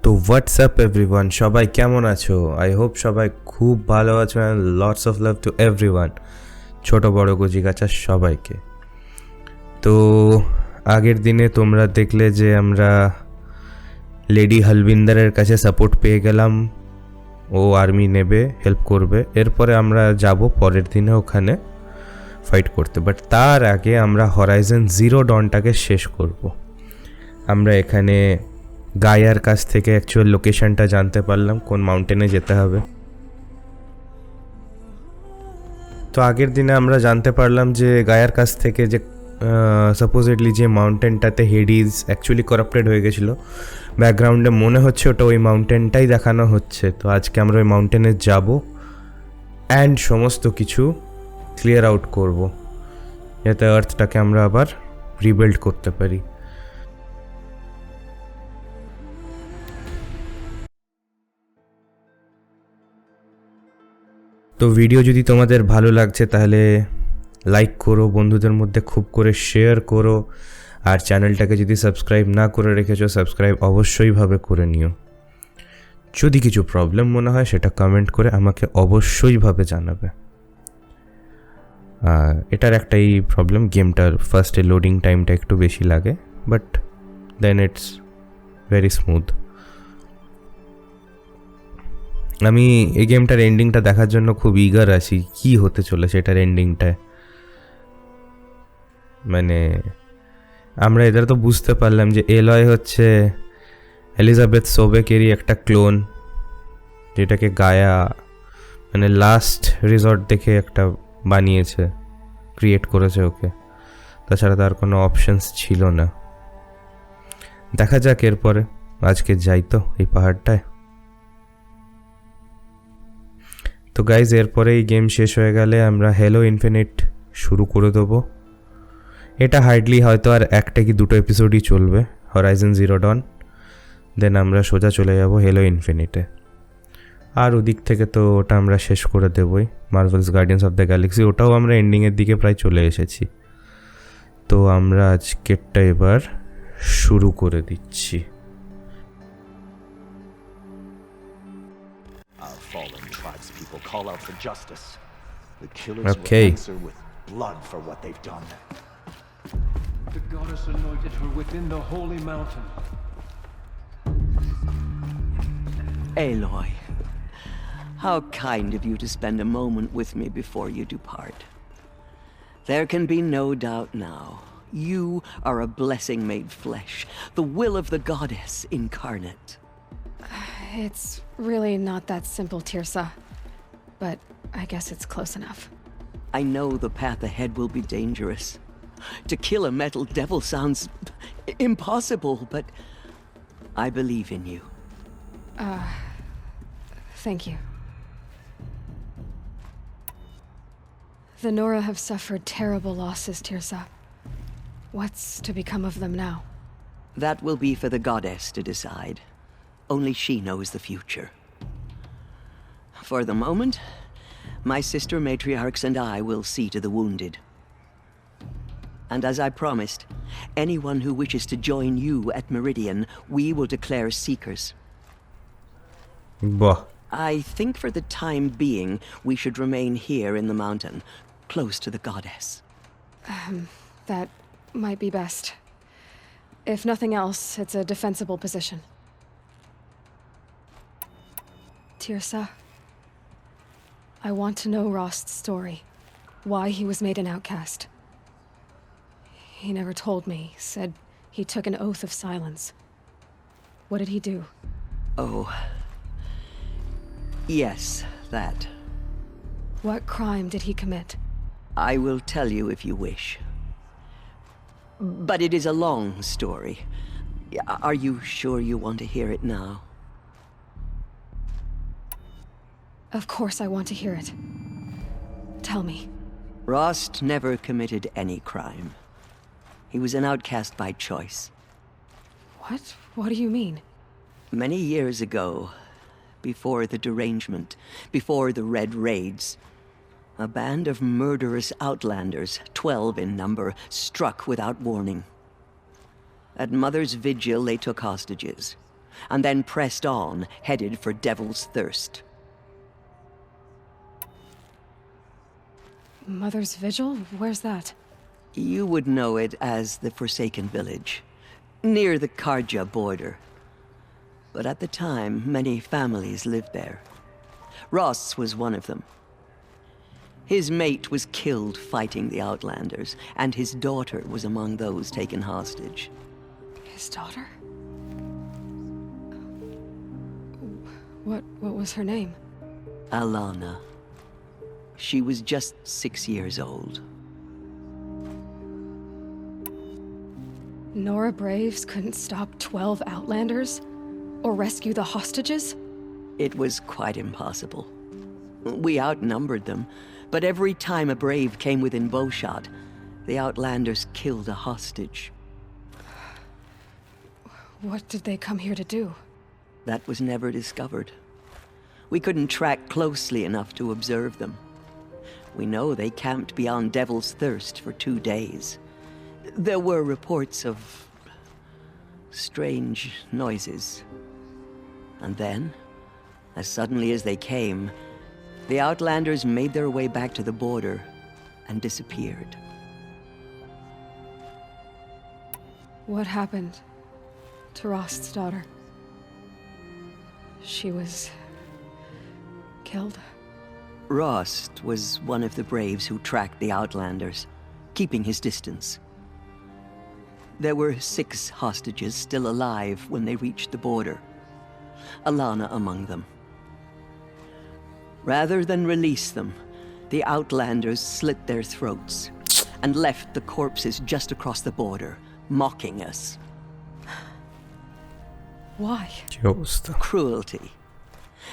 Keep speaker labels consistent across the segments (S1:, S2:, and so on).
S1: তো WhatsApp everyone, সবাই কেমন আছো? আই হোপ সবাই খুব ভালো আছো and lots of love to everyone, ছোটো বড়ো কচিকাঁচা সবাইকে। তো আগের দিনে তোমরা দেখলে যে আমরা লেডি হলবিন্দারের কাছে সাপোর্ট পেয়ে গেলাম, ও আর্মি নেবে, হেল্প করবে। এরপরে আমরা যাব পরের দিনে ওখানে ফাইট করতে, বাট তার আগে আমরা হরাইজন জিরো ডনটাকে শেষ করব। আমরা এখানে গায়ার কাছ থেকে অ্যাকচুয়াল লোকেশনটা জানতে পারলাম, কোন মাউন্টেনে যেতে হবে। তো আগের দিনে আমরা জানতে পারলাম যে গায়ার কাছ থেকে যে সাপোজিটলি যে মাউন্টেনটাতে হেডিজ অ্যাকচুয়ালি করাপ্টেড হয়ে গেছিলো, ব্যাকগ্রাউন্ডে মনে হচ্ছে ওটা ওই মাউন্টেনটাই দেখানো হচ্ছে। তো আজকে আমরা ওই মাউন্টেনে যাব অ্যান্ড সমস্ত কিছু ক্লিয়ার আউট করব, যাতে আর্থটাকে আমরা আবার রিবিল্ড করতে পারি। তো ভিডিও যদি তোমাদের ভালো লাগছে তাহলে লাইক করো, বন্ধুদের মধ্যে খুব করে শেয়ার করো, আর চ্যানেলটাকে যদি সাবস্ক্রাইব না করে রেখেছো সাবস্ক্রাইব অবশ্যইভাবে করে নিও। যদি কিছু প্রবলেম মনে হয় সেটা কমেন্ট করে আমাকে অবশ্যইভাবে জানাবে। এটার একটাই প্রবলেম, গেমটার ফার্স্টে লোডিং টাইমটা একটু বেশি লাগে, but then it's very smooth. আমি এই গেমটার এন্ডিংটা দেখার জন্য খুব ইগার আছি, কি হতে চলেছে এটার এন্ডিংটায়। মানে আমরা এদের তো বুঝতে পারলাম যে এলয় হচ্ছে এলিজাবেথ সোবেকেরই একটা ক্লোন, যেটাকে গায়া মানে লাস্ট রিসর্ট দেখে একটা বানিয়েছে, ক্রিয়েট করেছে ওকে। তাছাড়া তার কোনো অপশনস ছিল না। দেখা যাক এরপরে। আজকে যাই তো এই পাহাড়টায়। তো গাইজ, এরপরে এই গেম শেষ হয়ে গেলে আমরা হ্যালো ইনফিনিট শুরু করে দেবো। এটা হার্ডলি হয়তো আর একটা কি দুটো এপিসোডই চলবে, হরাইজন জিরো ডন। দেন আমরা সোজা চলে যাব হ্যালো ইনফিনিটে। আর ওদিক থেকে তো ওটা আমরা শেষ করে দেবই, Marvel's Guardians of the Galaxy, ওটাও আমরা এন্ডিংয়ের দিকে প্রায় চলে এসেছি। তো আমরা আজকেরটা এবার শুরু করে দিচ্ছি।
S2: Call out for justice. The killers will answer with blood for what they've done.
S3: The goddess anointed her within the holy mountain.
S4: Aloy, how kind of you to spend a moment with me before you depart. There can be no doubt now. You are a blessing made flesh, the will of the goddess incarnate.
S5: It's really not that simple, Tirsa. But I guess it's close enough.
S4: I know the path ahead will be dangerous. To kill a metal devil sounds impossible, but I believe in you.
S5: Thank you. The Nora have suffered terrible losses, Tirsa. What's to become of them now?
S4: That will be for the goddess to decide. Only she knows the future. For the moment, my sister matriarchs and I will see to the wounded. And as I promised, anyone who wishes to join you at Meridian, we will declare seekers.
S1: Bah.
S4: I think for the time being, we should remain here in the mountain, close to the goddess.
S5: That might be best. If nothing else, it's a defensible position. Tirsa, I want to know Rost's story. Why he was made an outcast. He never told me, said he took an oath of silence. What did he do?
S4: Oh. Yes, that.
S5: What crime did he commit?
S4: I will tell you if you wish. But it is a long story. Are you sure you want to hear it now?
S5: Of course I want to hear it. Tell me.
S4: Rost never committed any crime. He was an outcast by choice.
S5: What? What do you mean?
S4: Many years ago, before the derangement, before the Red Raids, a band of murderous outlanders, 12 in number, struck without warning. At Mother's vigil, they took hostages. and then pressed on, headed for Devil's Thirst.
S5: Mother's Vigil? Where's that?
S4: You would know it as the Forsaken Village, near the Karja border. But at the time, many families lived there. Ross was one of them. His mate was killed fighting the Outlanders, and his daughter was among those taken hostage.
S5: His daughter? What was her name?
S4: Alana. She was just 6 years old.
S5: Nora Braves couldn't stop 12 Outlanders? Or rescue the hostages?
S4: It was quite impossible. We outnumbered them, but every time a Brave came within bowshot, the Outlanders killed a hostage.
S5: What did they come here to do?
S4: That was never discovered. We couldn't track closely enough to observe them. We know they camped beyond Devil's Thirst for 2 days. There were reports of strange noises. And then, as suddenly as they came, the Outlanders made their way back to the border and disappeared.
S5: What happened to Rost's daughter? She was killed?
S4: Rost was one of the Braves who tracked the Outlanders, keeping his distance. There were 6 hostages still alive when they reached the border. Alana among them. Rather than release them, the Outlanders slit their throats and left the corpses just across the border, mocking us.
S5: Why?
S4: Cruelty.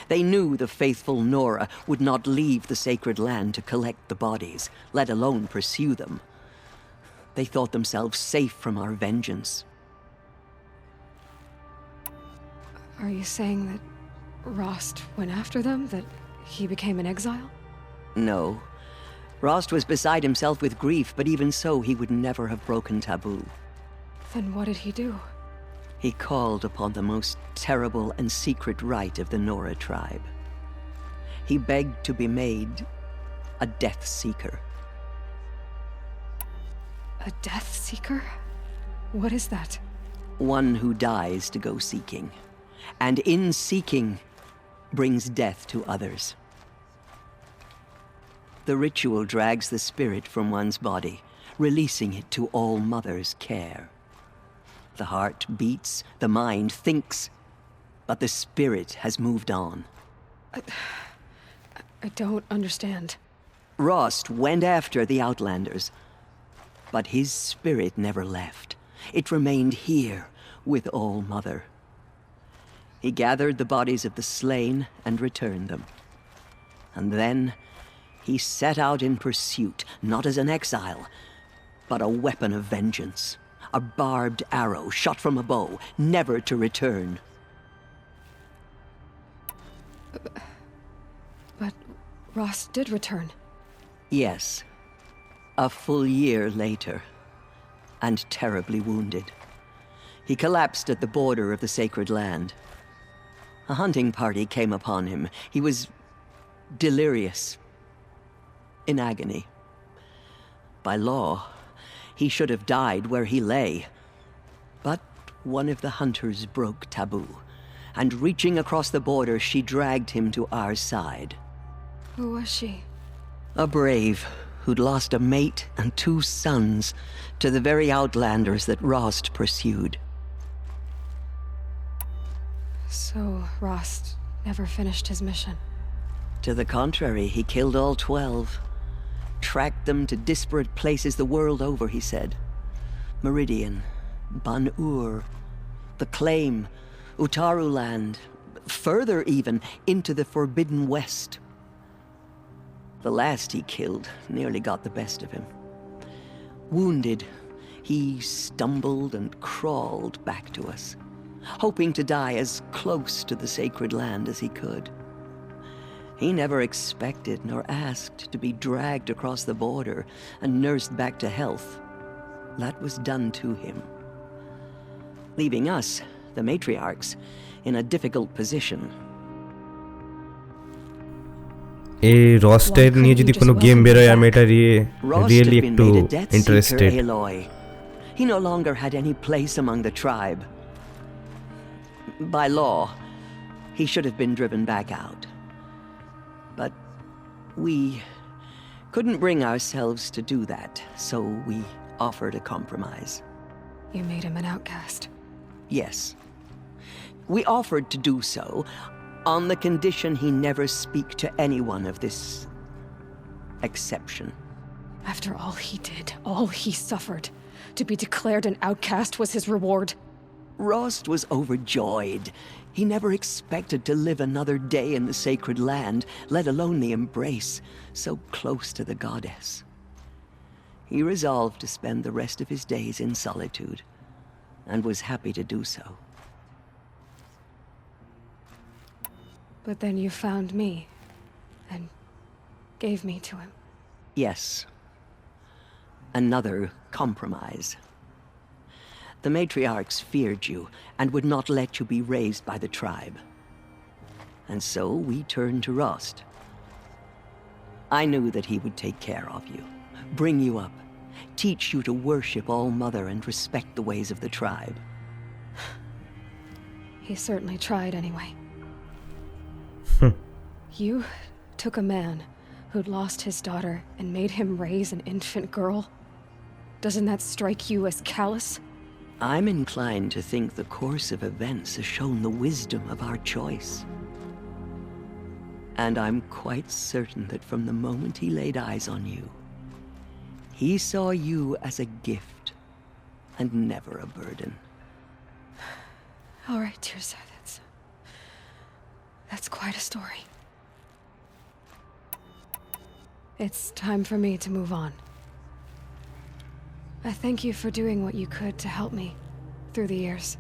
S4: They knew the faithful Nora would not leave the sacred land to collect the bodies, let alone pursue them. They thought themselves safe from our vengeance.
S5: Are you saying that Rost went after them? That he became an exile?
S4: No. Rost was beside himself with grief, but even so, he would never have broken taboo.
S5: Then what did he do?
S4: He called upon the most terrible and secret rite of the Nora tribe. He begged to be made a Death Seeker.
S5: A Death Seeker? What is that?
S4: One who dies to go seeking, and in seeking, brings death to others. The ritual drags the spirit from one's body, releasing it to All Mother's care. The heart beats, the mind thinks, but the spirit has moved on.
S5: I don't understand.
S4: Rost went after the Outlanders, but his spirit never left. It remained here with All Mother. He gathered the bodies of the slain and returned them. And then he set out in pursuit, not as an exile, but a weapon of vengeance. A barbed arrow shot from a bow, never to return.
S5: But Rost did return.
S4: Yes. A full year later, and terribly wounded. He collapsed at the border of the sacred land. A hunting party came upon him. He was delirious, in agony. By law, he should have died where he lay. But one of the hunters broke taboo, and reaching across the border, she dragged him to our side.
S5: Who was she?
S4: A brave who'd lost a mate and 2 sons to the very Outlanders that Rost pursued.
S5: So Rost never finished his mission.
S4: To the contrary, he killed all 12. Tracked them to disparate places the world over, he said. Meridian, Ban-Ur, the Claim, Utaru Land, further even, into the Forbidden West. The last he killed nearly got the best of him. Wounded, he stumbled and crawled back to us, hoping to die as close to the sacred land as he could. He never expected nor asked to be dragged across the border and nursed back to health. That was done to him. Leaving us, the matriarchs, in a difficult position.
S1: এই রস্টের নিয়ে যদি কোনো game বেরোয় আমি এটা
S4: Rost
S1: really
S4: had been
S1: একটু
S4: made a death seeker,
S1: interested.
S4: Aloy. He no longer had any place among the tribe. By law, he should have been driven back out. But we couldn't bring ourselves to do that, so we offered a compromise.
S5: You made him an outcast.
S4: Yes. We offered to do so on the condition he never speak to anyone of this exception.
S5: After all he did, all he suffered, to be declared an outcast was his reward.
S4: Rost was overjoyed. He never expected to live another day in the sacred land, let alone the embrace, so close to the goddess. He resolved to spend the rest of his days in solitude, and was happy to do so.
S5: But then you found me, and gave me to him.
S4: Yes. Another compromise. The matriarchs feared you, and would not let you be raised by the tribe. And so we turned to Rost. I knew that he would take care of you, bring you up, teach you to worship All-Mother and respect the ways of the tribe.
S5: He certainly tried anyway. You took a man who'd lost his daughter and made him raise an infant girl? Doesn't that strike you as callous?
S4: I'm inclined to think the course of events has shown the wisdom of our choice. And I'm quite certain that from the moment he laid eyes on you, he saw you as a gift and never a burden.
S5: All right, Tirsa, that's quite a story. It's time for me to move on. I thank you for doing what you could to help me through the years,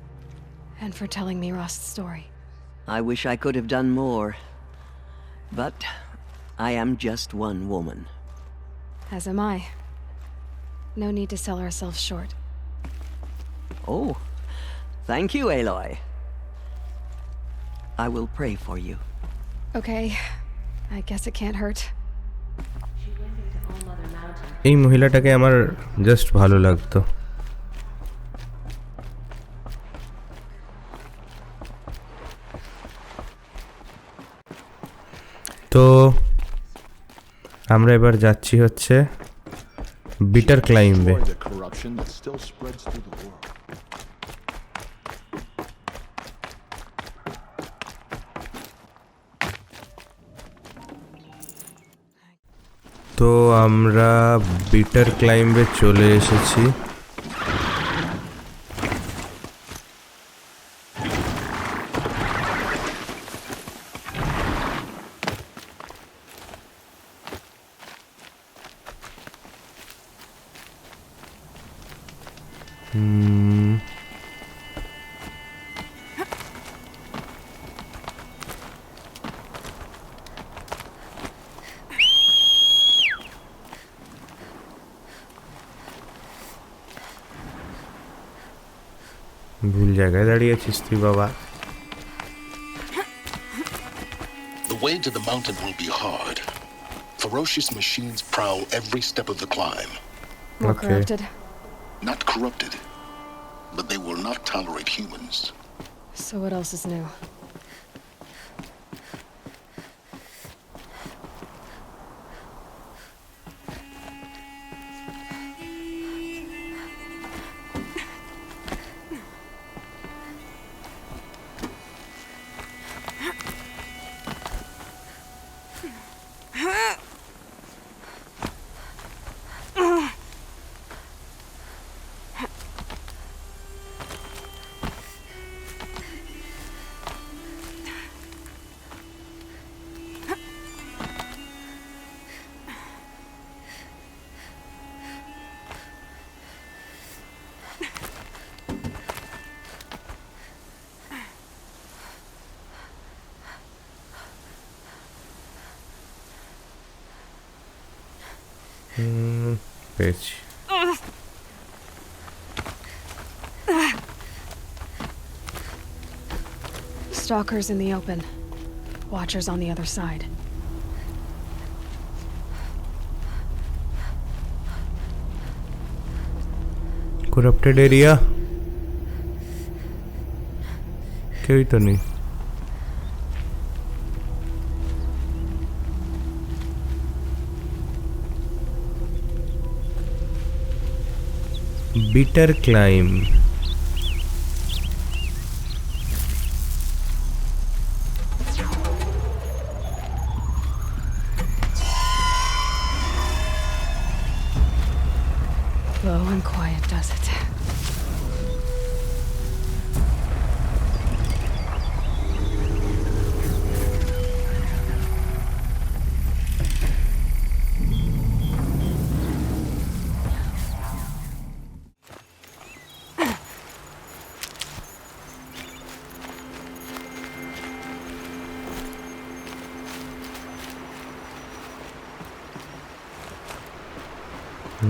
S5: and for telling me Rost's story.
S4: I wish I could have done more, but I am just one woman.
S5: As am I. No need to sell ourselves short.
S4: Oh, thank you, Aloy. I will pray for you.
S5: Okay, I guess it can't hurt.
S1: এই মহিলাটাকে আমার just ভালো লাগতো। তো আমরা এবার যাচ্ছি হচ্ছে bitter ক্লাইম্বে।
S2: The corruption that still spreads through the world.
S1: তো আমরা বিটার ক্লাইম্বে চলে এসেছি। ভুল জায়গায় দাঁড়িয়েছিস তুই বাবা।
S6: The way to the mountain will be hard. Ferocious machines prowl every step of the climb.
S5: More corrupted.
S6: Not corrupted, but they will not tolerate humans.
S5: So what else is new?
S1: পেয়েছি।
S5: Stalkers in the open. Watchers on the other side.
S1: Corrupted area. कोई तो नहीं. Bitter climb.
S5: Low and quiet does it.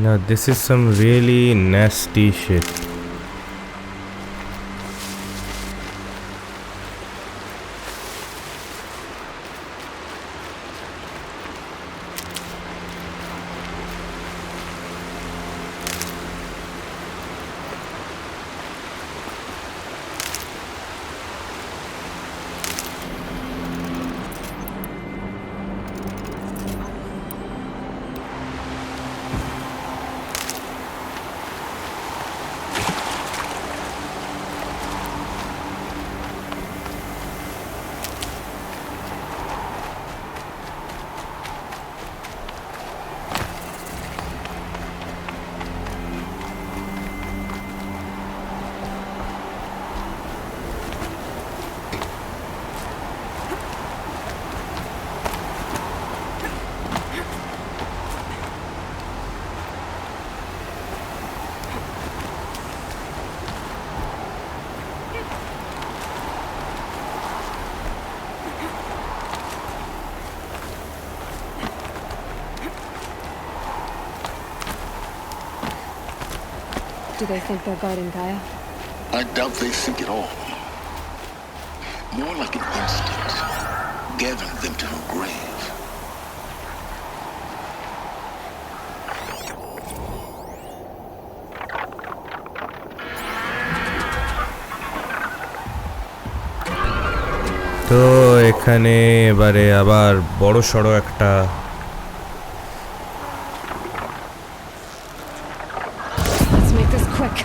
S1: Now this is some really nasty shit.
S5: Do they think they're guarding Gaia?
S6: I doubt they think at all. More like an instinct, gathering them to her grave.
S1: তো এখানে এবারে আবার বড় সড়ো একটা
S5: Let's make this quick.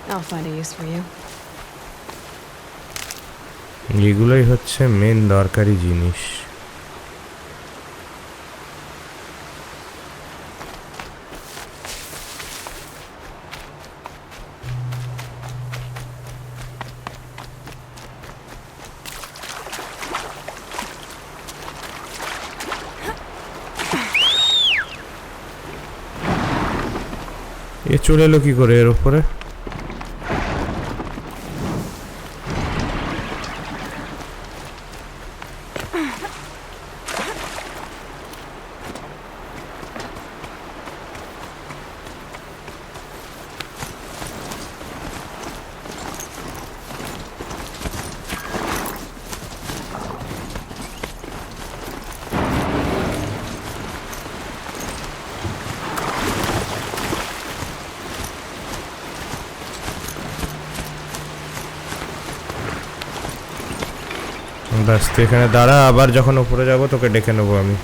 S5: I'll find a use for you.
S1: এগুলোই হচ্ছে main দরকারি জিনিস। এ চলে এলো কি করে এর উপরে? ব্যাস, তুই এখানে দাঁড়া, আবার যখন উপরে যাব তোকে ডেকে নেবো আমি।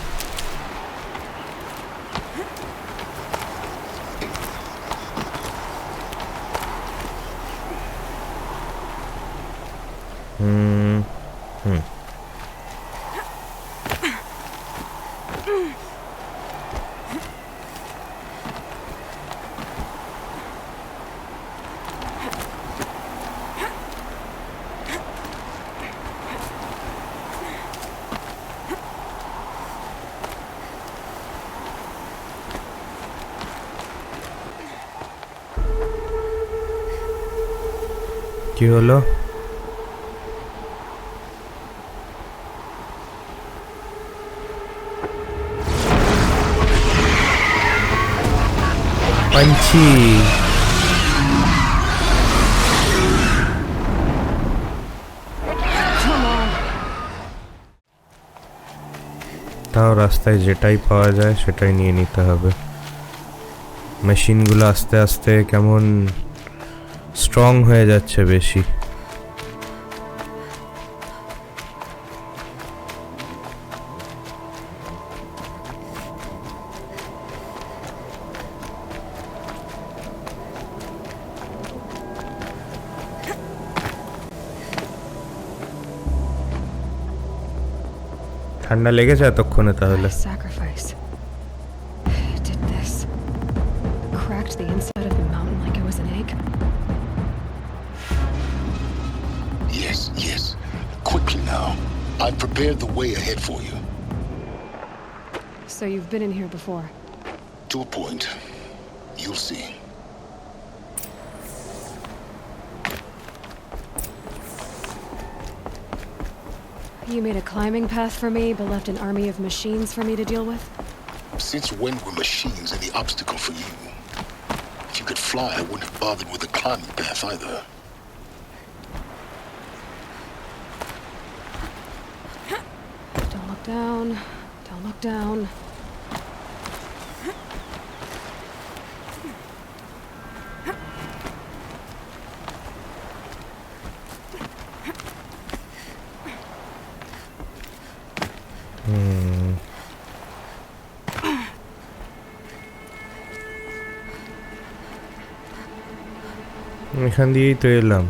S1: কি হলো? পাঞ্চি। তাও রাস্তায় যেটাই পাওয়া যায় সেটাই নিয়ে নিতে হবে। মেশিনগুলো আস্তে আস্তে কেমন স্ট্রং হয়ে যাচ্ছে বেশি। ঠান্ডা লেগেছে এতক্ষণে তাহলে?
S5: Sacrifice. It did this. Cracked the inside of the mountain like it was an egg.
S6: Yes. Quickly now. I've prepared the way ahead for you.
S5: So you've been in here before?
S6: To a point. You'll see.
S5: You made a climbing path for me, but left an army of machines for me to deal with?
S6: Since when were machines any obstacle for you? If you could fly, I wouldn't have bothered with a climbing path either.
S5: Don't look down. Don't look down.
S1: এখান দিয়েই তো এলাম।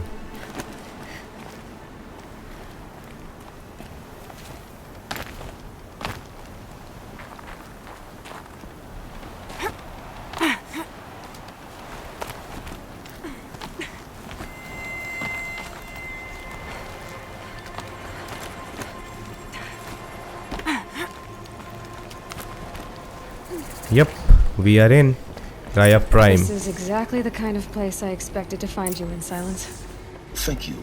S1: Yep, we are in Gaia Prime.
S5: This is exactly the kind of place I expected to find you in, Silence.
S6: Thank you.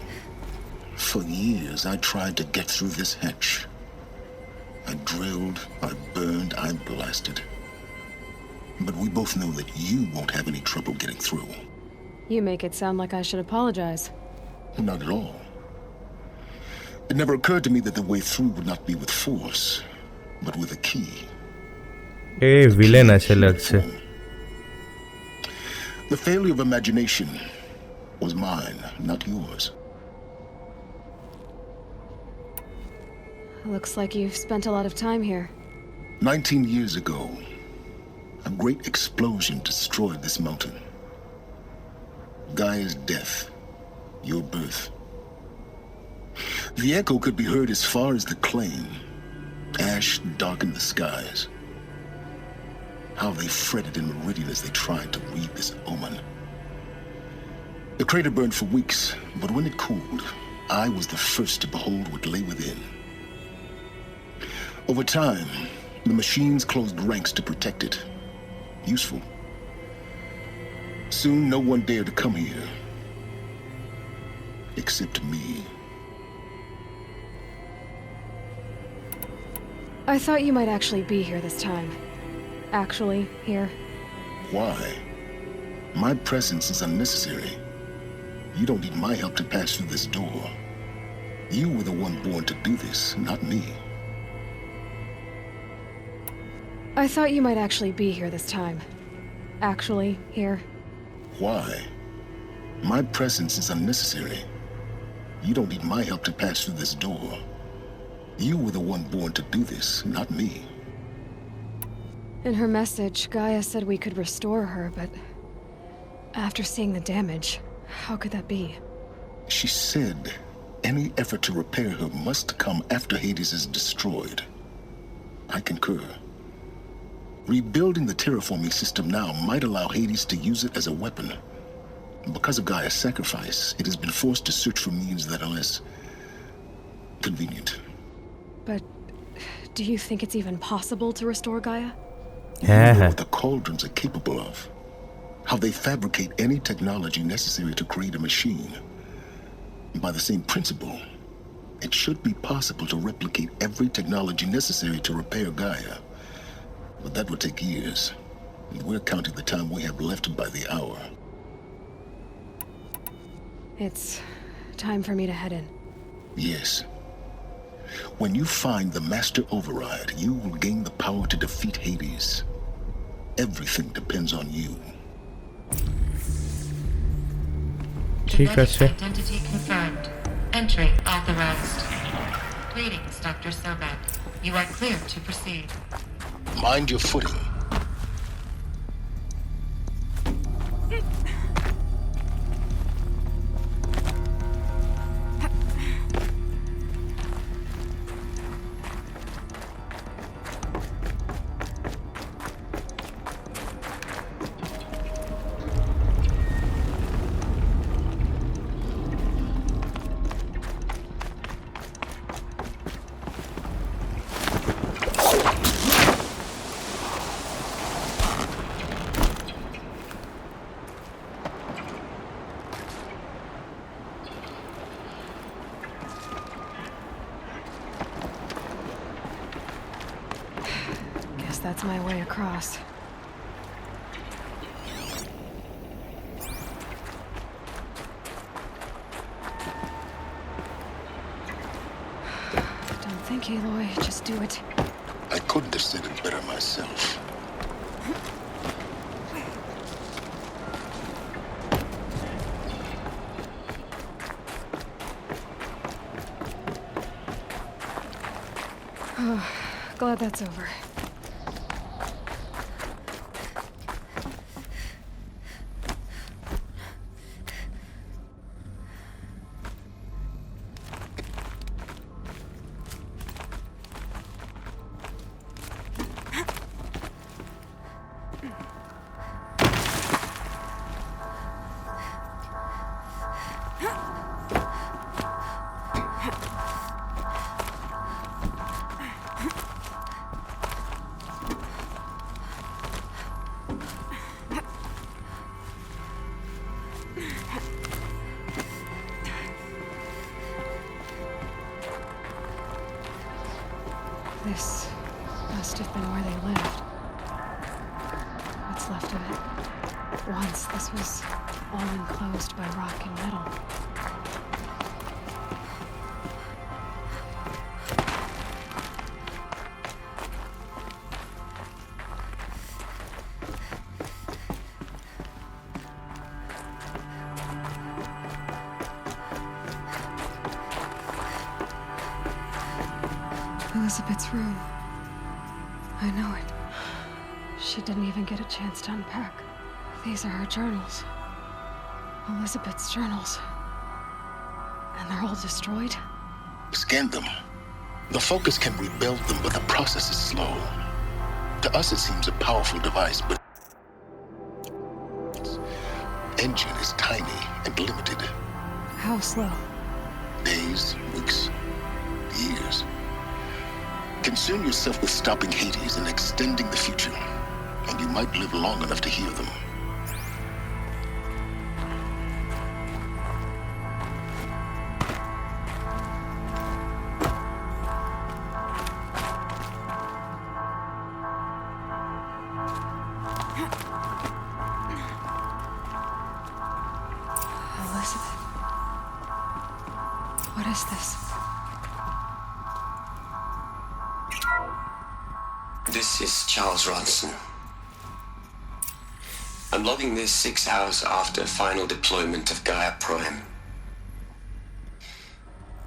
S6: For years, I tried to get through this hatch. I drilled, I burned, I blasted. But we both know that you won't have any trouble getting through.
S5: You make it sound like I should apologize.
S6: Not at all. It never occurred to me that the way through would not be with force, but with a key.
S1: Hey, villain আছে লাগছে।
S6: The failure of imagination was mine, not yours.
S5: Looks like you've spent a lot of time here.
S6: 19 years ago, a great explosion destroyed this mountain. Gaia's death, your birth. The echo could be heard as far as the claim. Ash darkened the skies. How they fretted in Meridian as they tried to read this omen. The crater burned for weeks, but when it cooled, I was the first to behold what lay within. Over time, the machines closed ranks to protect it. Useful. Soon no one dared to come here. Except me.
S5: I thought you might actually be here this time. Actually, here.
S6: Why? My presence is unnecessary. You don't need my help to pass through this door. You were the one born to do this, not me.
S5: I thought you might actually be here this time. Actually, here.
S6: Why? My presence is unnecessary. You don't need my help to pass through this door. You were the one born to do this, not me.
S5: In her message, Gaia said we could restore her, but after seeing the damage, how could that be?
S6: She said any effort to repair her must come after Hades is destroyed. I concur. Rebuilding the terraforming system now might allow Hades to use it as a weapon. Because of Gaia's sacrifice, it has been forced to search for means that are less convenient.
S5: But do you think it's even possible to restore Gaia?
S6: You know what the cauldrons are capable of. How they fabricate any technology necessary to create a machine. By the same principle, it should be possible to replicate every technology necessary to repair Gaia. But that would take years. And we're counting the time we have left by the hour.
S5: It's time for me to head in.
S6: Yes. When you find the Master Override, you will gain the power to defeat Hades. Everything depends on you.
S7: Genetic identity confirmed. Entry authorized. Greetings, Dr. Sobat. You are clear to proceed.
S6: Mind your footing.
S5: That's my way across. Don't think, Aloy. Just do it.
S6: I couldn't have said it better myself.
S5: Oh, glad that's over. This must have been where they lived. What's left of it. Once this was all enclosed by rock and metal. Elizabeth's room. I know it. She didn't even get a chance to unpack. These are her journals. Elizabeth's journals. And they're all destroyed?
S6: Scan them. The Focus can rebuild them, but the process is slow. To us, it seems a powerful device, but its engine is tiny and limited.
S5: How slow?
S6: Days, weeks, years. Concern yourself with stopping Hades and extending the future, and you might live long enough to hear them.
S5: Elizabeth. What is this?
S8: This is Charles Ronson. I'm logging this 6 hours after final deployment of Gaia Prime.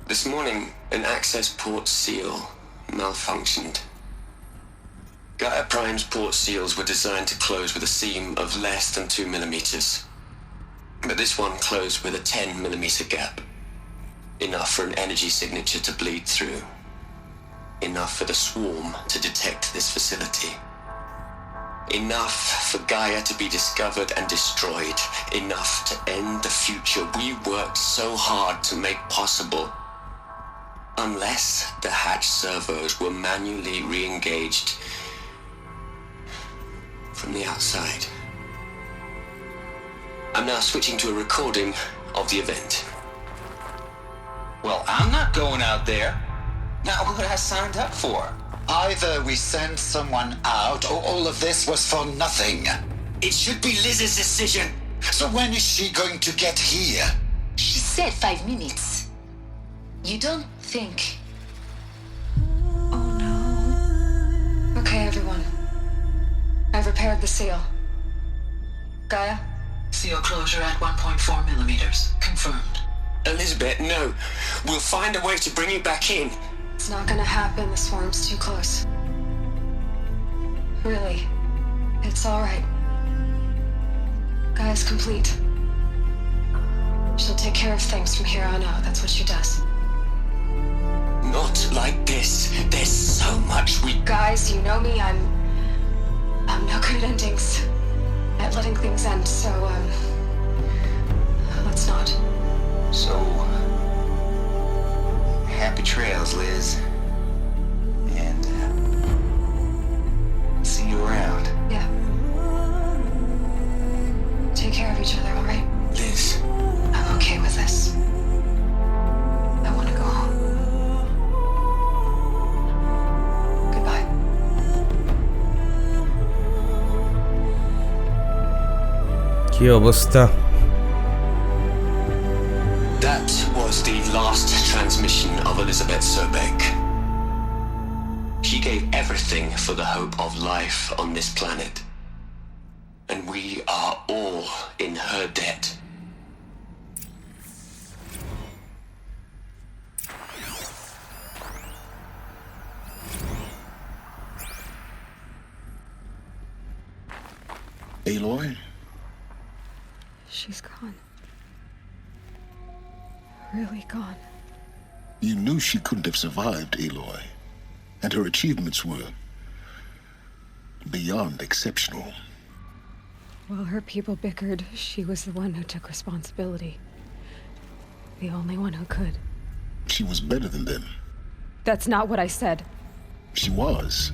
S8: This morning, an access port seal malfunctioned. Gaia Prime's port seals were designed to close with a seam of less than 2 millimeters. But this one closed with a 10 millimeter gap. Enough for an energy signature to bleed through. Enough for the swarm to detect this facility. Enough for Gaia to be discovered and destroyed. Enough to end the future we worked so hard to make possible. Unless the hatch servos were manually re-engaged from the outside. I'm now switching to a recording of the event.
S9: Well, I'm not going out there. Not what I signed up for.
S10: Either we send someone out, or all of this was for nothing.
S8: It should be Liz's decision.
S10: So when is she going to get here?
S7: She said 5 minutes. You don't think...
S5: Oh no. Okay, everyone. I've repaired the seal. Gaia?
S11: Seal closure at 1.4 millimeters. Confirmed.
S8: Elizabeth, no. We'll find a way to bring you back in.
S5: It's not gonna happen. The swarm's too close. Really. It's alright. Gaia's complete. She'll take care of things from here on out. That's what she does.
S8: Not like this. There's so much we...
S5: Guys, you know me. I'm no good at endings. At letting things end, so, let's not.
S9: So, happy trails, Liz. And, see you around.
S5: Yeah. Take care of each other, alright?
S8: Liz.
S5: I'm okay with this. I want to go home. Goodbye.
S1: কি অবস্থা?
S8: That was the last transmission of Elizabeth Sobek. She gave everything for the hope of life on this planet. And we are all in her debt.
S6: Aloy?
S5: She's gone. Really gone.
S6: You knew she couldn't have survived, Aloy. And her achievements were beyond exceptional.
S5: While her people bickered, she was the one who took responsibility. The only one who could.
S6: She was better than them.
S5: That's not what I said.
S6: She was.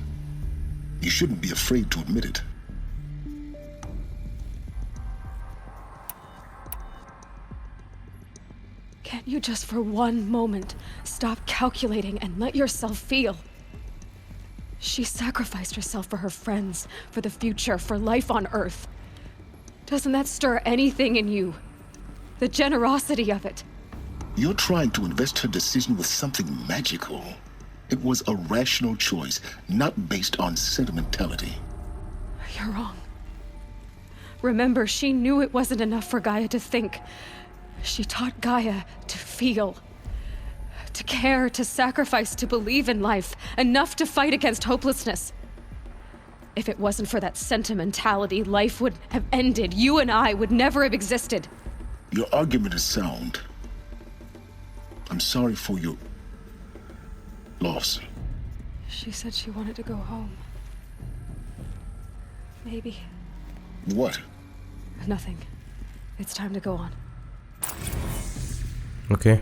S6: You shouldn't be afraid to admit it.
S5: Can't you just for one moment stop calculating and let yourself feel? She sacrificed herself for her friends, for the future, for life on Earth. Doesn't that stir anything in you? The generosity of it.
S6: You're trying to invest her decision with something magical. It was a rational choice, not based on sentimentality.
S5: You're wrong. Remember, she knew it wasn't enough for Gaia to think. She taught Gaia to feel. To care, to sacrifice, to believe in life. Enough to fight against hopelessness. If it wasn't for that sentimentality, life would have ended. You and I would never have existed.
S6: Your argument is sound. I'm sorry for your loss.
S5: She said she wanted to go home. Maybe.
S6: What?
S5: Nothing. It's time to go on.
S1: Okay.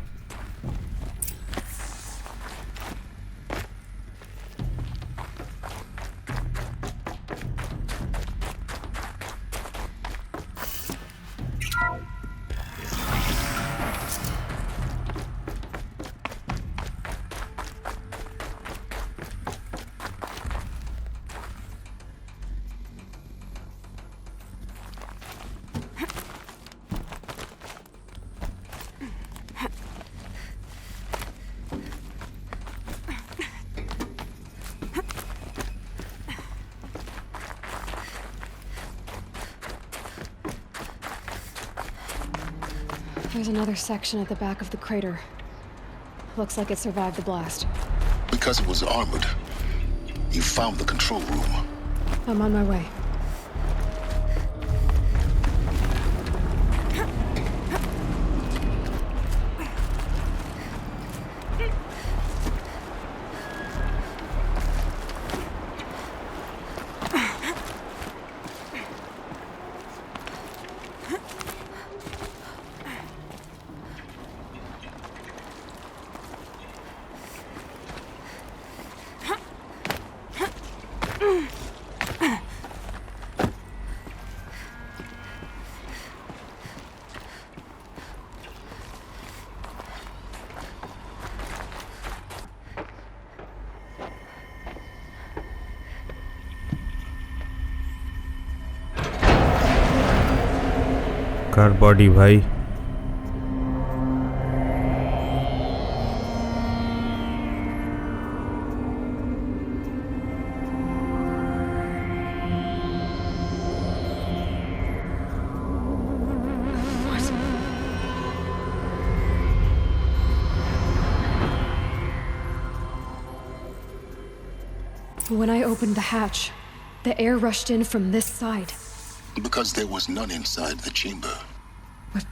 S5: There's another section at the back of the crater. Looks like it survived the blast.
S6: Because it was armored, you found the control room.
S5: I'm on my way.
S1: Car body भाई
S5: When I opened the hatch, the air rushed in from this side.
S6: Because there was none inside the chamber.
S5: But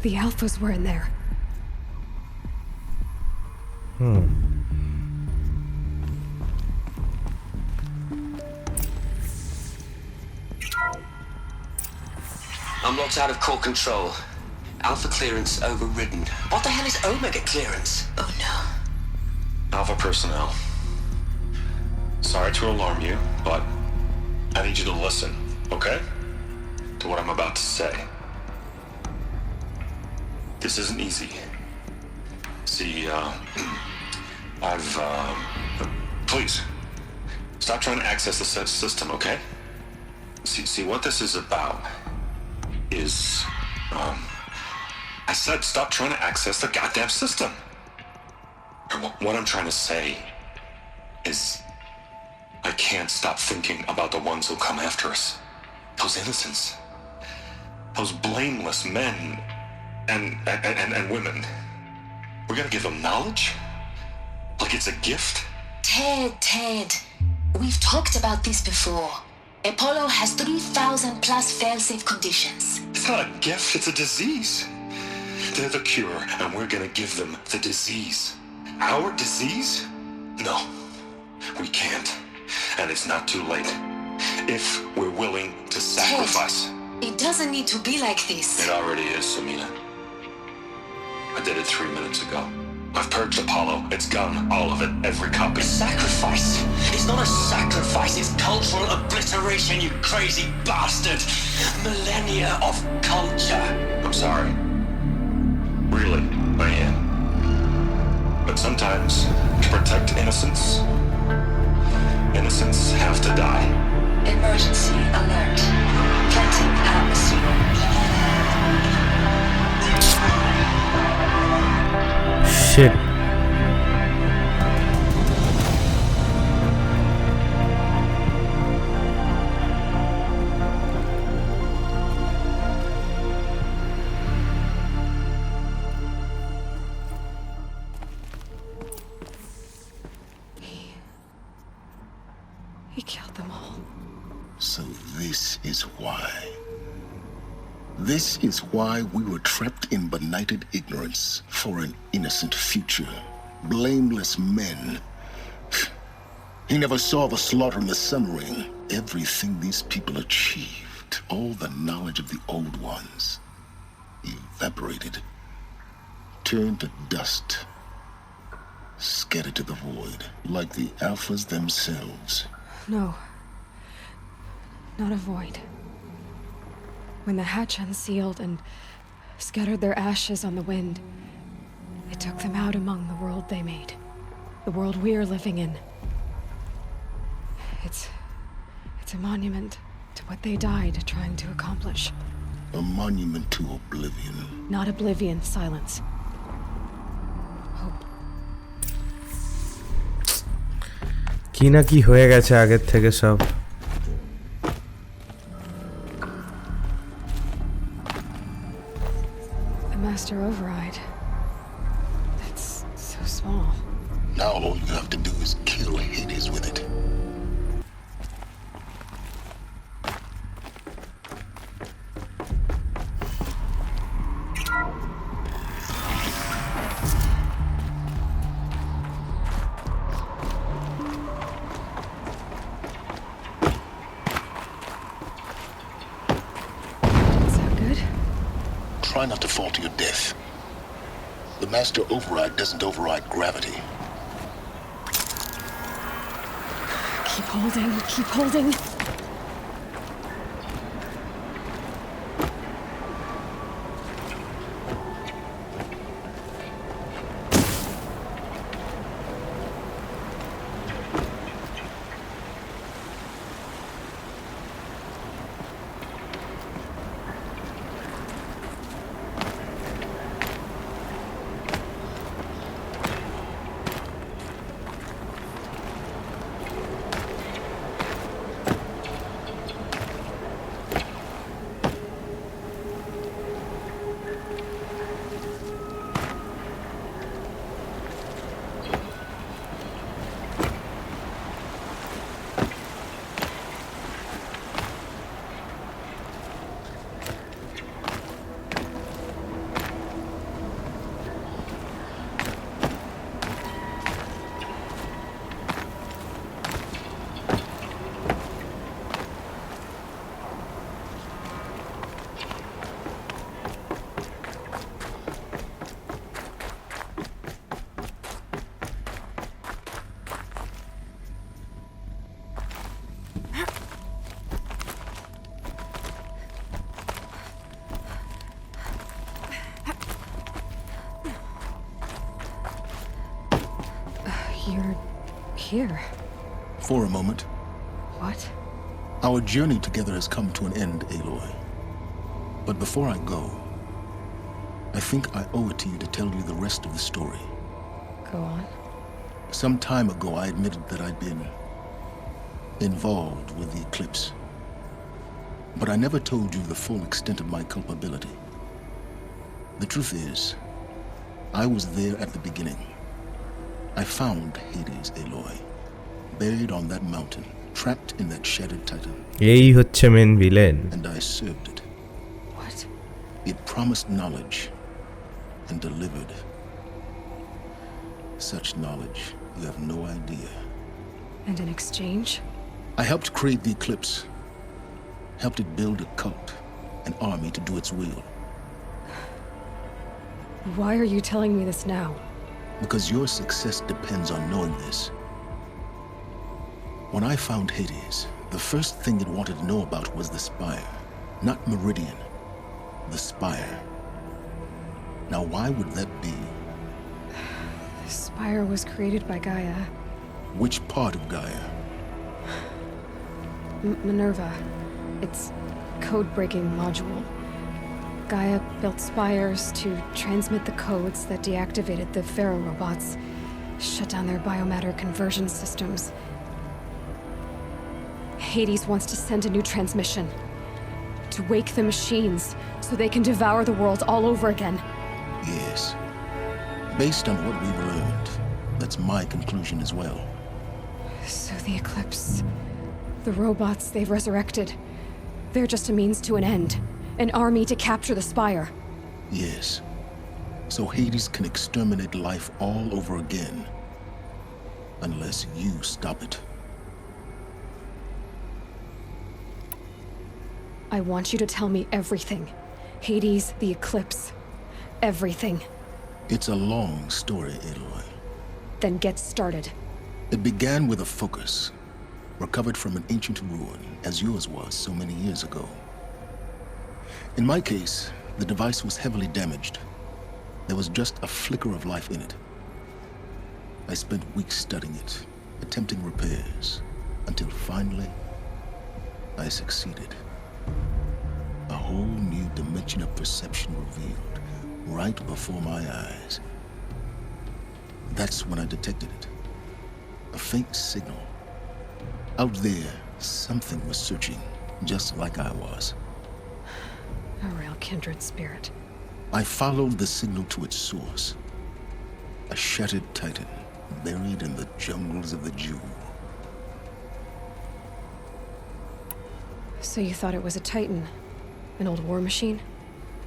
S5: the alphas were in there.
S8: I'm locked out of core control. Alpha clearance overridden. What the hell is Omega clearance?
S11: Oh no.
S12: Alpha personnel. Sorry to alarm you, but I need you to listen, okay? To what I'm about to say. This isn't easy. See, please, stop trying to access the system, okay? See, what this is about is, I said stop trying to access the goddamn system. What I'm trying to say is, I can't stop thinking about the ones who'll come after us. Those innocents. Those blameless men and women. We're gonna give them knowledge? Like it's a gift?
S11: Ted. We've talked about this before. Apollo has 3,000 plus fail-safe conditions.
S12: It's not a gift, it's a disease. They're the cure, and we're gonna give them the disease. Our disease? No, we can't. And it's not too late. If we're willing to sacrifice.
S11: Ted, it doesn't need to be like this.
S12: It already is, Samina. I did it 3 minutes ago. I've purged Apollo. It's gone. All of it. Every copy.
S8: Sacrifice? It's not a sacrifice. It's cultural obliteration, you crazy bastard. Millennia of culture.
S12: I'm sorry. Really, I am. But sometimes, to protect innocence have to die.
S11: Emergency alert. Planting atmosphere.
S1: Shit.
S5: He killed them all.
S6: So this is why. This is why we were trapped in benighted ignorance for an innocent future. Blameless men. He never saw the slaughter in the submarine. Everything these people achieved, all the knowledge of the old ones, evaporated, turned to dust, scattered to the void, like the alphas themselves.
S5: No. Not a void. When the hatch unsealed and scattered their ashes on the wind, it took them out among the world they made. The world we're living in. It's a monument to what they died trying to accomplish.
S6: A monument to oblivion.
S5: Not oblivion, silence. Hope.
S1: কি না কি হয়ে গেছে আগের থেকে সব
S5: master override. That's so small.
S6: Now all you have to do is kill Hades with it. Try not to fall to your death. The Master Override doesn't override gravity.
S5: Keep holding, keep holding. You're here.
S6: For a moment.
S5: What?
S6: Our journey together has come to an end, Aloy. But before I go, I think I owe it to you to tell you the rest of the story.
S5: Go on.
S6: Some time ago, I admitted that I'd been involved with the eclipse. But I never told you the full extent of my culpability. The truth is, I was there at the beginning. I found Hades, Aloy, buried on that mountain, trapped in that shattered titan.
S1: এই হচ্ছে main villain.
S6: And I served it.
S5: What?
S6: It promised knowledge and delivered. Such knowledge, you have no idea.
S5: And in exchange?
S6: I helped create the eclipse. Helped it build a cult, an army to do its will.
S5: Why are you telling me this now?
S6: Because your success depends on knowing this. When I found Hades, the first thing it wanted to know about was the Spire. Not Meridian. The Spire. Now why would that be?
S5: The Spire was created by Gaia.
S6: Which part of Gaia?
S5: Minerva. Its code-breaking module. Gaia built spires to transmit the codes that deactivated the Pharaoh robots, shut down their biomatter conversion systems. Hades wants to send a new transmission. To wake the machines, so they can devour the world all over again.
S6: Yes. Based on what we've learned, that's my conclusion as well.
S5: So the Eclipse, the robots they've resurrected, they're just a means to an end. An army to capture the Spire.
S6: Yes. So Hades can exterminate life all over again. Unless you stop it.
S5: I want you to tell me everything. Hades, the Eclipse. Everything.
S6: It's a long story, Aloy.
S5: Then get started.
S6: It began with a focus, recovered from an ancient ruin, as yours was so many years ago. In my case, the device was heavily damaged. There was just a flicker of life in it. I spent weeks studying it, attempting repairs, until finally, I succeeded. A whole new dimension of perception revealed, right before my eyes. That's when I detected it. A faint signal. Out there, something was searching, just like I was.
S5: A real kindred spirit.
S6: I followed the signal to its source. A shattered titan buried in the jungles of the Jew.
S5: So you thought it was a Titan? An old war machine?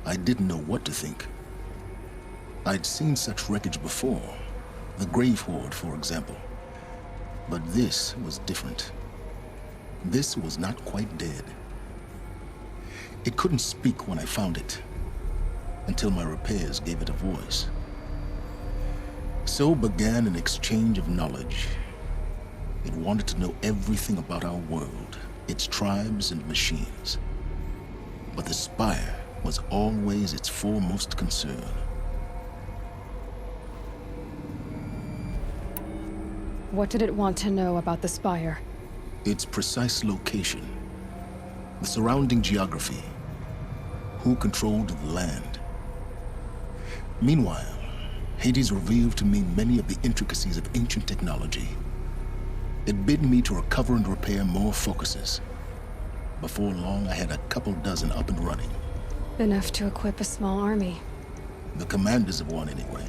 S6: I didn't know what to think. I'd seen such wreckage before. The Grave Horde, for example. But this was different. This was not quite dead. It couldn't speak when I found it, until my repairs gave it a voice. So began an exchange of knowledge. It wanted to know everything about our world, its tribes and machines. But the Spire was always its foremost concern.
S5: What did it want to know about the Spire?
S6: Its precise location, the surrounding geography, who controlled the land. Meanwhile, Hades revealed to me many of the intricacies of ancient technology. It bid me to recover and repair more focuses. Before long, I had a couple dozen up and running.
S5: Enough to equip a small army.
S6: The commanders of one, anyway.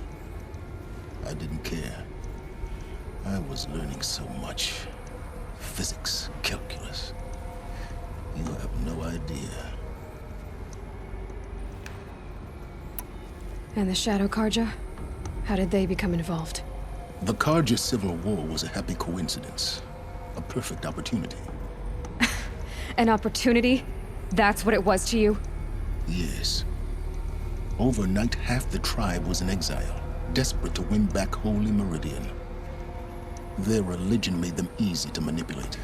S6: I didn't care. I was learning so much. Physics, calculus. You have no idea.
S5: And the Shadow Karja? How did they become involved?
S6: The Karja Civil War was a happy coincidence. A perfect opportunity.
S5: An opportunity? That's what it was to you?
S6: Yes. Overnight, half the tribe was in exile, desperate to win back Holy Meridian. Their religion made them easy to manipulate.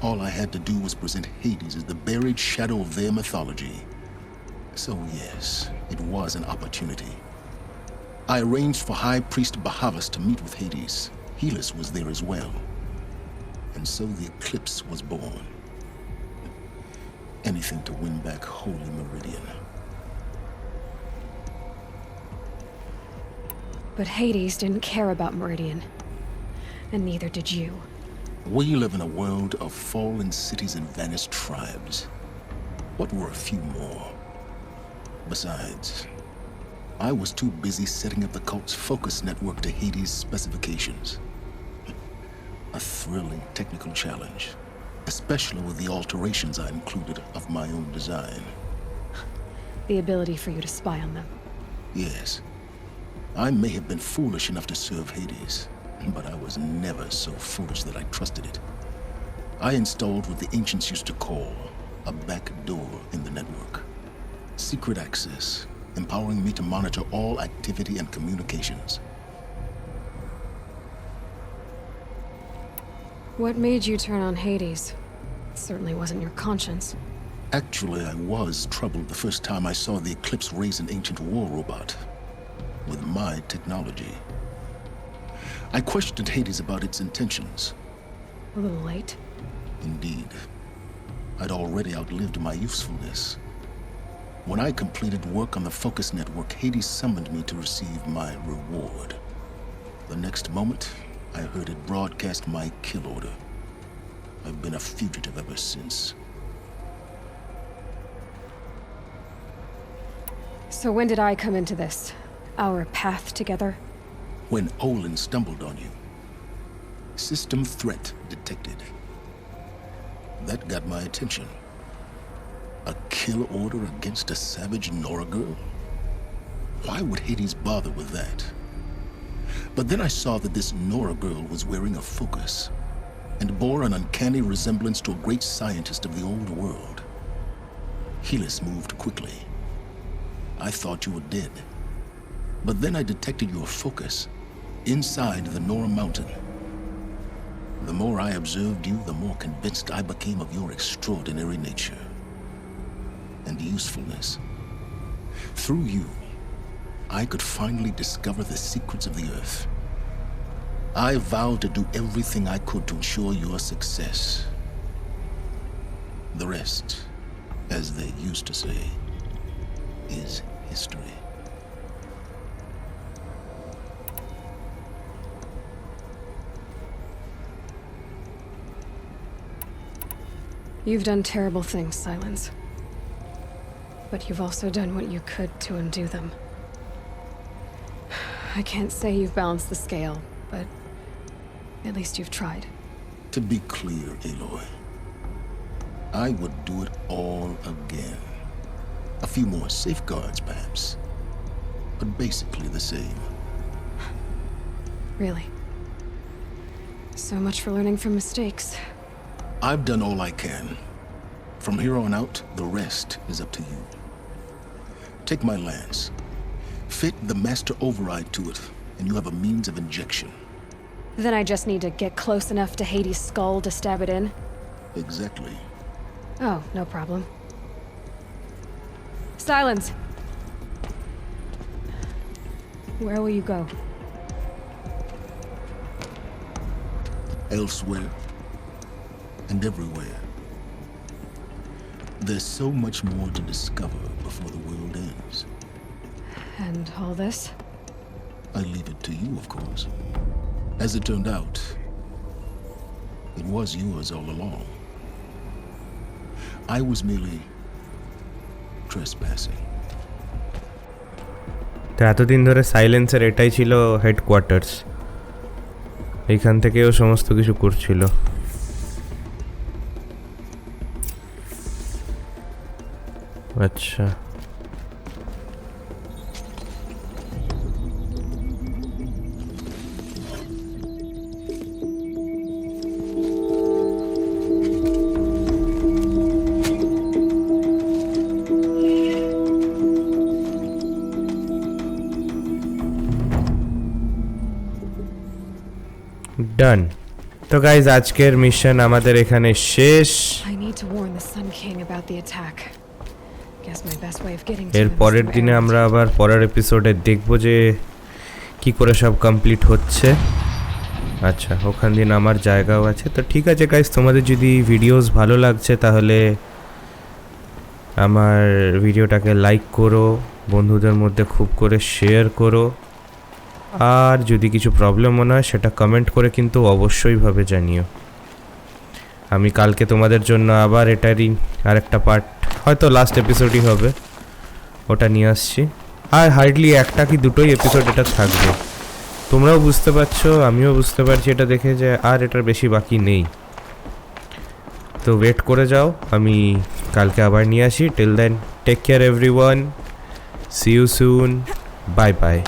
S6: All I had to do was present Hades as the buried shadow of their mythology. So yes, it was an opportunity. I arranged for High Priest Bahavas to meet with Hades. Helis was there as well. And so the eclipse was born. Anything to win back Holy Meridian.
S5: But Hades didn't care about Meridian. And neither did you.
S6: We live in a world of fallen cities and vanished tribes. What were a few more? Besides, I was too busy setting up the cult's focus network to Hades' specifications. A thrilling technical challenge, especially with the alterations I included of my own design.
S5: The ability for you to spy on them.
S6: Yes. I may have been foolish enough to serve Hades, but I was never so foolish that I trusted it. I installed what the ancients used to call a back door in the network. Secret access, empowering me to monitor all activity and communications.
S5: What made you turn on Hades? It certainly wasn't your conscience.
S6: Actually, I was troubled the first time I saw the Eclipse raise an ancient war robot. With my technology. I questioned Hades about its intentions.
S5: A little late.
S6: Indeed. I'd already outlived my usefulness. When I completed work on the Focus Network, Hades summoned me to receive my reward. The next moment, I heard it broadcast my kill order. I've been a fugitive ever since.
S5: So when did I come into this? Our path together?
S6: When Olin stumbled on you. System threat detected. That got my attention. A kill order against a savage Nora girl? Why would Hades bother with that? But then I saw that this Nora girl was wearing a focus, and bore an uncanny resemblance to a great scientist of the old world. Helis moved quickly. I thought you were dead. But then I detected your focus inside the Nora mountain. The more I observed you, the more convinced I became of your extraordinary nature and usefulness. Through you, I could finally discover the secrets of the Earth. I vowed to do everything I could to ensure your success. The rest, as they used to say, is history.
S5: You've done terrible things, Silence. but you've also done what you could to undo them. I can't say you've balanced the scale, but at least you've tried.
S6: To be clear, Aloy, I would do it all again. A few more safeguards, perhaps, but basically the same.
S5: Really? So much for learning from mistakes.
S6: I've done all I can. From here on out, the rest is up to you. Take my lance. Fit the master override to it, and you have a means of injection.
S5: Then I just need to get close enough to Hades' skull to stab it in?
S6: Exactly.
S5: Oh, no problem. Silence! Where will you go?
S6: Elsewhere. And everywhere. There's so much more to discover before the world ends.
S5: And all this?
S6: I leave it to you, of course. As it turned out, it was yours all along. I was merely trespassing.
S1: তো এতদিন ধরে সাইলেন্সের এটাই ছিল headquarters, এইখান থেকেও সমস্ত কিছু করছিল। আচ্ছা, ডান। তো গাইজ, আজকের মিশন আমাদের এখানে শেষ।
S5: I need to warn the Sun King about the attack. Guess my best way of getting to
S1: এর
S5: him is
S1: পরের
S5: through
S1: দিনে
S5: errand.
S1: আমরা আবার পরের এপিসোডে দেখব যে কি করে সব কমপ্লিট হচ্ছে। আচ্ছা, ওখান দিন আমার জায়গাও আছে। তো ঠিক আছে গাইজ, তোমাদের যদি ভিডিওস ভালো লাগছে তাহলে আমার ভিডিওটাকে লাইক করো, বন্ধুদের মধ্যে খুব করে শেয়ার করো, আর যদি কিছু প্রবলেম মনে হয় সেটা কমেন্ট করে কিন্তু অবশ্যইভাবে জানিও। আমি কালকে তোমাদের জন্য আবার এটারই আরেকটা পার্ট, হয়তো লাস্ট এপিসোডই হবে, ওটা নিয়ে আসছি। আর হার্ডলি একটা কি দুটোই এপিসোড এটা থাকবে। তোমরাও বুঝতে পারছো, আমিও বুঝতে পারছি এটা দেখে যে আর এটার বেশি বাকি নেই। তো ওয়েট করে যাও, আমি কালকে আবার নিয়ে আসি। Till then, take care everyone, see you soon, bye by.